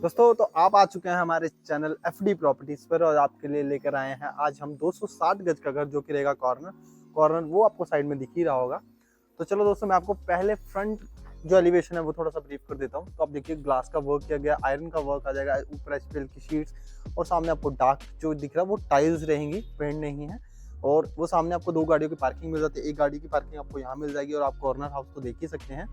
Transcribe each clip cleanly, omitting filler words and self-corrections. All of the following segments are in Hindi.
दोस्तों तो आप आ चुके हैं हमारे चैनल एफडी प्रॉपर्टीज पर और आपके लिए लेकर आए हैं आज हम 260 गज का घर जो कि रहेगा कॉर्नर कॉर्नर वो आपको साइड में दिख ही रहा होगा। तो चलो दोस्तों मैं आपको पहले फ्रंट जो एलिवेशन है वो थोड़ा सा ब्रीफ कर देता हूँ। तो आप देखिए ग्लास का वर्क किया गया, आयरन का वर्क आ जाएगा, ऊपर एचपीएल की शीट्स और सामने आपको डार्क जो दिख रहा है वो टाइल्स रहेंगी, पेंट नहीं है। और वो सामने आपको 2 गाड़ियों की पार्किंग मिल जाती है, एक गाड़ी की पार्किंग आपको यहाँ मिल जाएगी और आप कॉर्नर हाउस तो देख ही सकते हैं।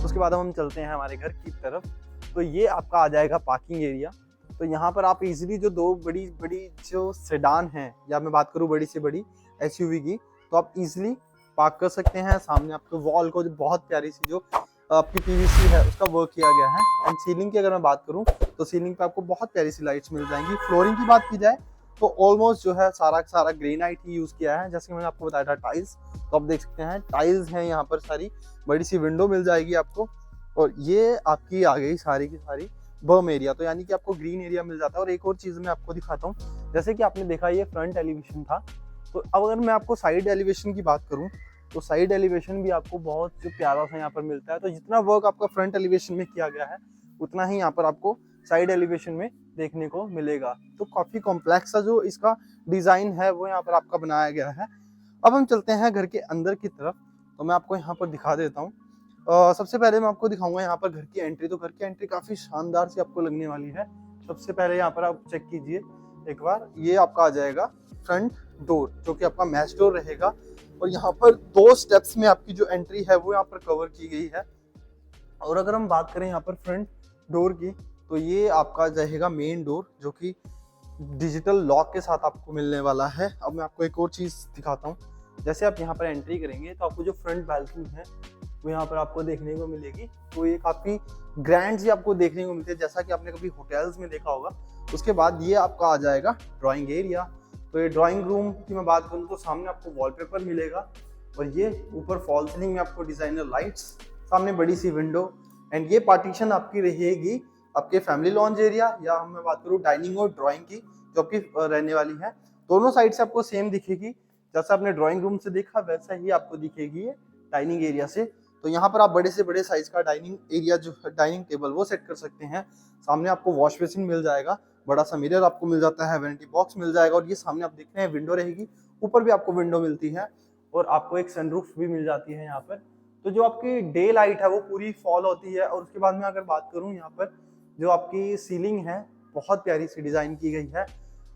उसके बाद हम चलते हैं हमारे घर की तरफ। तो ये आपका आ जाएगा पार्किंग एरिया। तो यहाँ पर आप इजीली जो 2 बड़ी बड़ी जो सेडान है या मैं बात करूँ बड़ी से बड़ी एसयूवी की, तो आप इजीली पार्क कर सकते हैं। सामने आपको वॉल को जो बहुत प्यारी सी जो आपकी पीवीसी है उसका वर्क किया गया है। एंड सीलिंग की अगर मैं बात करूँ तो सीलिंग पे आपको बहुत प्यारी सी लाइट्स मिल जाएंगी। फ्लोरिंग की बात की जाए तो ऑलमोस्ट जो है सारा सारा ग्रेनाइट ही यूज किया है, जैसे कि मैंने आपको बताया था टाइल्स। तो आप देख सकते हैं टाइल्स हैं यहाँ पर, सारी बड़ी सी विंडो मिल जाएगी आपको। और ये आपकी आ गई सारी की सारी बर्म एरिया, तो यानी कि आपको ग्रीन एरिया मिल जाता है। और एक और चीज मैं आपको दिखाता हूँ, जैसे कि आपने देखा ये फ्रंट एलिवेशन था, तो अब अगर मैं आपको साइड एलिवेशन की बात करूँ तो साइड एलिवेशन भी आपको बहुत जो प्यारा सा यहाँ पर मिलता है। तो जितना वर्क आपका फ्रंट एलिवेशन में किया गया है उतना ही यहाँ पर आपको साइड एलिवेशन में देखने को मिलेगा। तो काफी कॉम्प्लेक्स सा जो इसका डिजाइन है वो यहाँ पर आपका बनाया गया है। अब हम चलते हैं घर के अंदर की तरफ, तो मैं आपको यहाँ पर दिखा देता हूँ। सबसे पहले मैं आपको दिखाऊंगा यहाँ पर घर की एंट्री। तो घर की एंट्री काफी शानदार सी आपको लगने वाली है। सबसे पहले यहाँ पर आप चेक कीजिए एक बार, ये आपका आ जाएगा फ्रंट डोर जो कि आपका मैच डोर रहेगा। और यहाँ पर 2 स्टेप्स में आपकी जो एंट्री है वो यहाँ पर कवर की गई है। और अगर हम बात करें यहाँ पर फ्रंट डोर की, तो ये आपका रहेगा मेन डोर जो कि डिजिटल लॉक के साथ आपको मिलने वाला है। अब मैं आपको एक और चीज दिखाता हूँ। जैसे आप यहाँ पर एंट्री करेंगे तो आपको जो फ्रंट बैल्कनी है वो यहाँ पर आपको देखने को मिलेगी। तो ये काफी ग्रैंड सी आपको देखने को मिलती है, जैसा कि आपने कभी होटल्स में देखा होगा। उसके बाद ये आपका आ जाएगा ड्राइंग एरिया। तो ये ड्राइंग रूम की मैं बात करूँ तो सामने आपको वॉलपेपर मिलेगा और ये ऊपर फॉल सीलिंग में आपको डिजाइनर लाइट्स, सामने बड़ी सी विंडो। एंड ये पार्टीशन आपकी रहेगी आपके फैमिली लॉन्ज एरिया या मैं बात करूँ डाइनिंग और ड्राइंग की जो आपकी रहने वाली है। दोनों साइड से आपको सेम दिखेगी, जैसा आपने ड्राइंग रूम से देखा वैसा ही आपको दिखेगी ये डाइनिंग एरिया से। तो यहाँ पर आप बड़े से बड़े साइज का डाइनिंग एरिया जो डाइनिंग टेबल वो सेट कर सकते हैं। सामने आपको वॉश बेसिन मिल जाएगा, बड़ा सा मिरर आपको मिल जाता है, वैनिटी बॉक्स मिल जाएगा। और ये सामने आप देख रहे हैं विंडो रहेगी, ऊपर भी आपको विंडो मिलती है और आपको एक सनरूफ भी मिल जाती है यहाँ पर। तो जो आपकी डे लाइट है वो पूरी फॉल होती है। और उसके बाद में अगर बात करूँ यहाँ पर जो आपकी सीलिंग है बहुत प्यारी सी डिजाइन की गई है।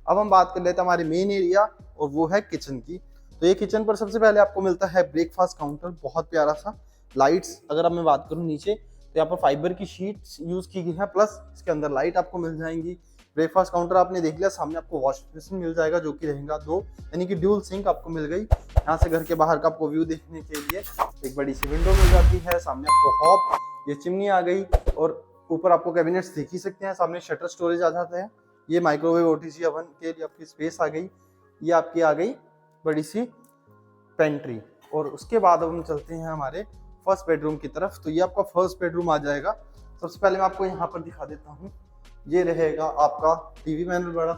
अब हम बात कर लेते हैं हमारे मेन एरिया और वो है किचन की। तो ये किचन पर सबसे पहले आपको मिलता है ब्रेकफास्ट काउंटर, बहुत प्यारा सा। लाइट्स अगर अब मैं बात करूँ नीचे तो यहाँ पर फाइबर की शीट्स यूज की गई है, प्लस इसके अंदर लाइट आपको मिल जाएंगी। ब्रेकफास्ट काउंटर आपने देख लिया, सामने आपको वॉश बेसिन मिल जाएगा जो कि रहेगा 2, यानी कि ड्यूल सिंक आपको मिल गई। यहाँ से घर के बाहर का आपको व्यू देखने के लिए एक बड़ी सी विंडो मिल जाती है। सामने आपको हॉब, ये चिमनी आ गई और ऊपर आपको कैबिनेट्स देख ही सकते हैं। सामने शटर स्टोरेज आ जाता है। ये माइक्रोवेव ओटीजी ओवन के लिए आपकी स्पेस आ गई। ये आपकी आ गई बड़ी सी पेंट्री। और उसके बाद अब हम चलते हैं हमारे फर्स्ट बेडरूम की तरफ। तो ये आपका फर्स्ट बेडरूम आ जाएगा। सबसे पहले मैं आपको यहाँ पर दिखा देता हूँ, ये रहेगा आपका टीवी पैनल बड़ा।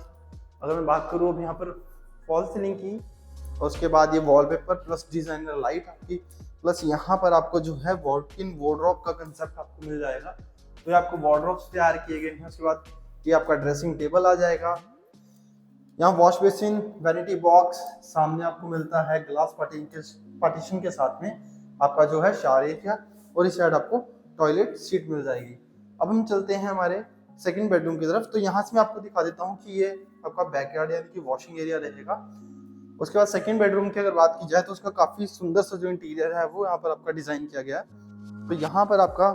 अगर मैं बात करूँ अब यहाँ पर फॉल सीलिंग की, और उसके बाद ये वॉलपेपर प्लस डिजाइनर लाइट आपकी, प्लस यहाँ पर आपको जो है वॉक इन वार्डरोब का कंसेप्ट आपको मिल जाएगा। तो ये आपको वार्डरोब्स तैयार किए गए हैं। उसके बाद ये आपका ड्रेसिंग टेबल आ जाएगा। यहाँ वॉश बेसिन, वैनिटी बॉक्स, सामने आपको मिलता है ग्लास पार्टीशन के साथ में आपका जो है शावर एरिया, और इस साइड आपको टॉयलेट सीट मिल जाएगी। अब हम चलते हैं हमारे सेकंड बेडरूम की तरफ। तो यहाँ से मैं आपको दिखा देता हूँ कि ये आपका बैकयार्ड यानी कि वॉशिंग एरिया रहेगा। उसके बाद सेकंड बेडरूम की अगर बात की जाए तो उसका काफी सुंदर सा जो इंटीरियर है वो यहाँ पर आपका डिजाइन किया गया है। तो यहाँ पर आपका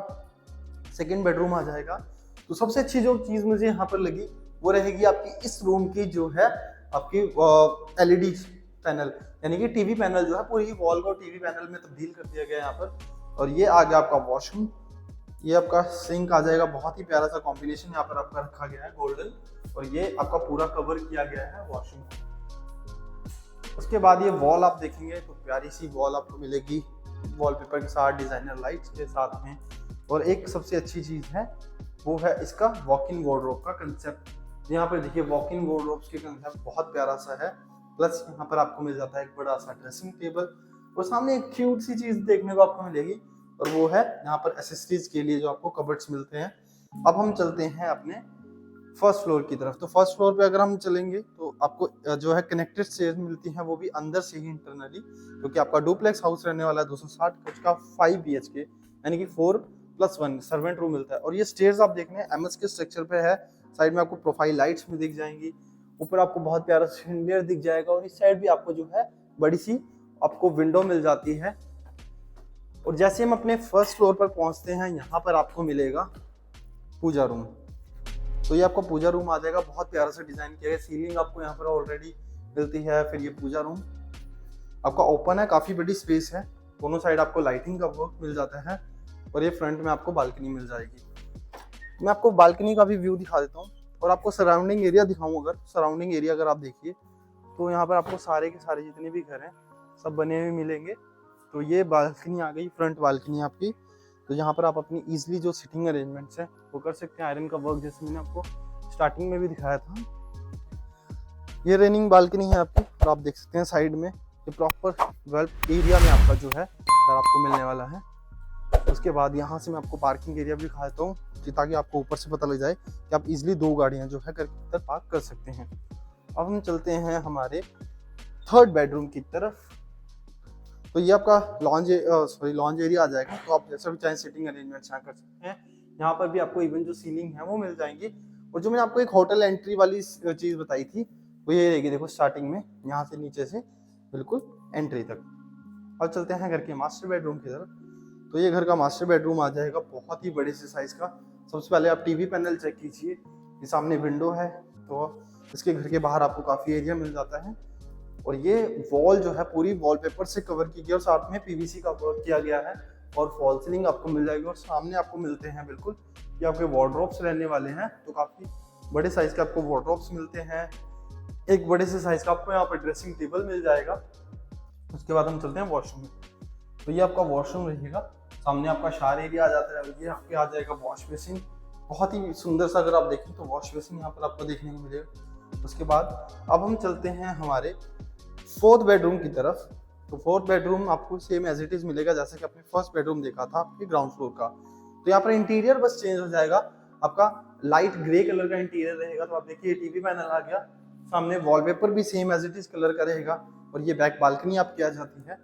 सेकंड बेडरूम आ जाएगा। तो सबसे अच्छी जो चीज मुझे यहाँ पर लगी वो रहेगी आपकी इस रूम की जो है आपकी एलईडी पैनल, यानी कि टीवी पैनल जो है पूरी वॉल को टीवी पैनल में तब्दील कर दिया गया यहाँ पर। और ये आ गया आपका वॉशरूम, ये आपका सिंक आ जाएगा। बहुत ही प्यारा सा कॉम्बिनेशन यहाँ पर आपका रखा गया है गोल्डन, और ये आपका पूरा कवर किया गया है वॉशरूम। उसके बाद ये वॉल आप देखेंगे तो प्यारी सी वॉल आपको मिलेगी वॉलपेपर के साथ, डिजाइनर लाइट्स के साथ में। और एक सबसे अच्छी चीज है वो है इसका वॉक इन वार्डरोब का कंसेप्ट। यहाँ पर देखिए वॉक इन वार्डरोब्स के कंसेप्ट बहुत प्यारा सा है। प्लस यहाँ पर आपको मिल जाता है एक बड़ा सा ड्रेसिंग टेबल, और सामने एक क्यूट सी चीज देखने को आपको मिलेगी, और वो है यहाँ पर एसेसरीज के लिए जो आपको कबर्ड्स मिलते हैं। अब हम चलते हैं अपने फर्स्ट फ्लोर की तरफ। तो फर्स्ट फ्लोर पे अगर हम चलेंगे तो आपको जो है कनेक्टेड स्टेयर्स मिलती हैं, वो भी अंदर से ही इंटरनली, क्योंकि आपका डुप्लेक्स हाउस रहने वाला है 260 गज का 5 BHK, यानी कि 4+1 सर्वेंट रूम मिलता है। और ये स्टेयर्स आप देख रहे हैं MS के स्ट्रक्चर पे है। साइड में आपको प्रोफाइल लाइट्स भी दिख जाएंगी, ऊपर आपको बहुत प्यारा सिलेंडर दिख जाएगा, और इस साइड भी आपको जो है बड़ी सी आपको विंडो मिल जाती है। और जैसे हम अपने फर्स्ट फ्लोर पर पहुंचते हैं, यहाँ पर आपको मिलेगा पूजा रूम। तो ये आपको पूजा रूम आ जाएगा, बहुत प्यारा सा डिजाइन किया है। सीलिंग आपको यहाँ पर ऑलरेडी मिलती है। फिर ये पूजा रूम आपका ओपन है, काफी बड़ी स्पेस है, दोनों साइड आपको लाइटिंग का वर्क मिल जाता है। और ये फ्रंट में आपको बालकनी मिल जाएगी। मैं आपको बालकनी का भी व्यू दिखा देता हूँ और आपको सराउंडिंग एरिया दिखाऊं। अगर सराउंडिंग एरिया अगर आप देखिए तो यहाँ पर आपको सारे के सारे जितने भी घर हैं सब बने हुए मिलेंगे। तो ये बालकनी आ गई, फ्रंट बालकनी आपकी। तो यहाँ पर आप अपनी इजीली जो सिटिंग अरेंजमेंट्स हैं वो कर सकते हैं। आयरन का वर्क जैसे मैंने आपको स्टार्टिंग में भी दिखाया था। ये रेनिंग बालकनी है आपकी, और आप देख सकते हैं साइड में ये प्रॉपर 12 एरिया में आपका जो है आपको मिलने वाला है। उसके बाद यहाँ से मैं आपको पार्किंग एरिया भी दिखा देता हूँ, ताकि आपको ऊपर से पता लग जाए कि आप इजीली 2 गाड़ियाँ जो है करके पार्क कर सकते हैं। अब हम चलते हैं हमारे थर्ड बेडरूम की तरफ। तो ये आपका लॉन्ज एरिया आ जाएगा। तो आप जैसा भी चाहे सिटिंग अरेंजमेंट यहाँ कर सकते हैं। यहाँ पर भी आपको इवन जो सीलिंग है वो मिल जाएंगी। और जो मैंने आपको एक होटल एंट्री वाली चीज बताई थी वो ये रहेगी। देखो स्टार्टिंग में यहाँ से नीचे से बिल्कुल एंट्री तक। अब चलते हैं घर के मास्टर बेडरूम की तरफ। तो ये घर का मास्टर बेडरूम आ जाएगा, बहुत ही बड़े से साइज का। सबसे पहले आप टीवी पैनल चेक कीजिए, ये सामने विंडो है, तो इसके घर के बाहर आपको काफी एरिया मिल जाता है। और ये वॉल जो है पूरी वॉलपेपर से कवर की गई और साथ में PVC का वर्क किया गया है। और फॉल सीलिंग आपको मिल जाएगी। और सामने आपको मिलते हैं बिल्कुल ये आपके वार्डरोब्स रहने वाले हैं। तो काफी बड़े साइज के आपको वार्डरोब्स मिलते हैं। एक बड़े से साइज का आपको यहाँ पर ड्रेसिंग टेबल मिल जाएगा। उसके बाद हम चलते हैं वॉशरूम में। तो ये आपका वॉशरूम रहेगा, सामने आपका शावर एरिया आ जाता है। ये आपके आ जाएगा वॉश बेसिन, बहुत ही सुंदर सा। अगर आप देखें तो वॉश बेसिन यहाँ पर आपको देखने को मिलेगा। उसके बाद अब हम चलते हैं हमारे फोर्थ बेडरूम की तरफ। तो फोर्थ बेडरूम आपको सेम एज इट इज मिलेगा जैसे कि आपने फर्स्ट बेडरूम देखा था आपके ग्राउंड फ्लोर का। तो यहाँ पर इंटीरियर बस चेंज हो जाएगा, आपका लाइट ग्रे कलर का इंटीरियर रहेगा। तो आप देखिए टीवी पैनल आ गया, सामने वॉलपेपर भी same as it is colour का रहेगा। और ये बैक बालकनी आपकी आ जाती है।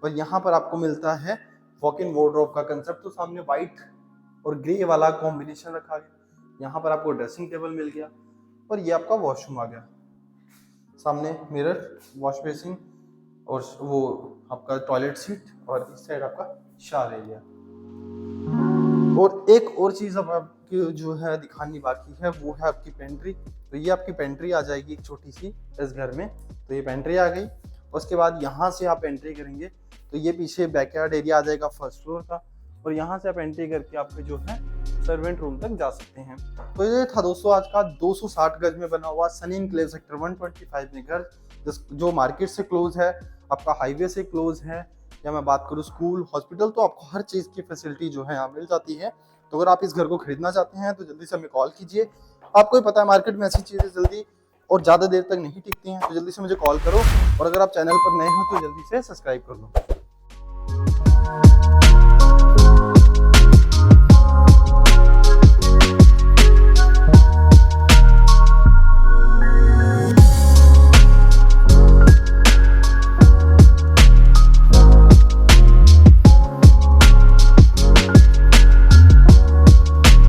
और यहाँ पर आपको मिलता है वॉक इन वार्डरोब का कंसेप्ट। तो सामने व्हाइट और ग्रे वाला कॉम्बिनेशन रखा गया। यहाँ पर आपको ड्रेसिंग टेबल मिल गया। और ये आपका वॉशरूम आ गया, सामने मिरर, वॉश बेसिन और वो आपका टॉयलेट सीट, और इस साइड आपका शावर एरिया। और एक और चीज अब आपकी जो है दिखानी बाकी है वो है आपकी पेंट्री। तो ये आपकी पेंट्री आ जाएगी एक छोटी सी इस घर में। तो ये पेंट्री आ गई। उसके बाद यहाँ से आप एंट्री करेंगे तो ये पीछे बैकयार्ड एरिया आ जाएगा फर्स्ट फ्लोर का। और यहाँ से आप एंट्री करके आपके जो है सर्वेंट रूम तक जा सकते हैं। तो ये था दोस्तों आज का 260 गज में बना हुआ सनी एनक्लेव सेक्टर 125 में घर, जो मार्केट से क्लोज है, आपका हाईवे से क्लोज है। या मैं बात करूँ स्कूल, हॉस्पिटल, तो आपको हर चीज़ की फैसिलिटी जो है यहाँ मिल जाती है। तो अगर आप इस घर को खरीदना चाहते हैं तो जल्दी से हमें कॉल कीजिए। आपको ही पता है मार्केट में ऐसी चीज़ें जल्दी और ज़्यादा देर तक नहीं टिकती हैं, तो जल्दी से मुझे कॉल करो। और अगर आप चैनल पर नए हो तो जल्दी से सब्सक्राइब कर लो।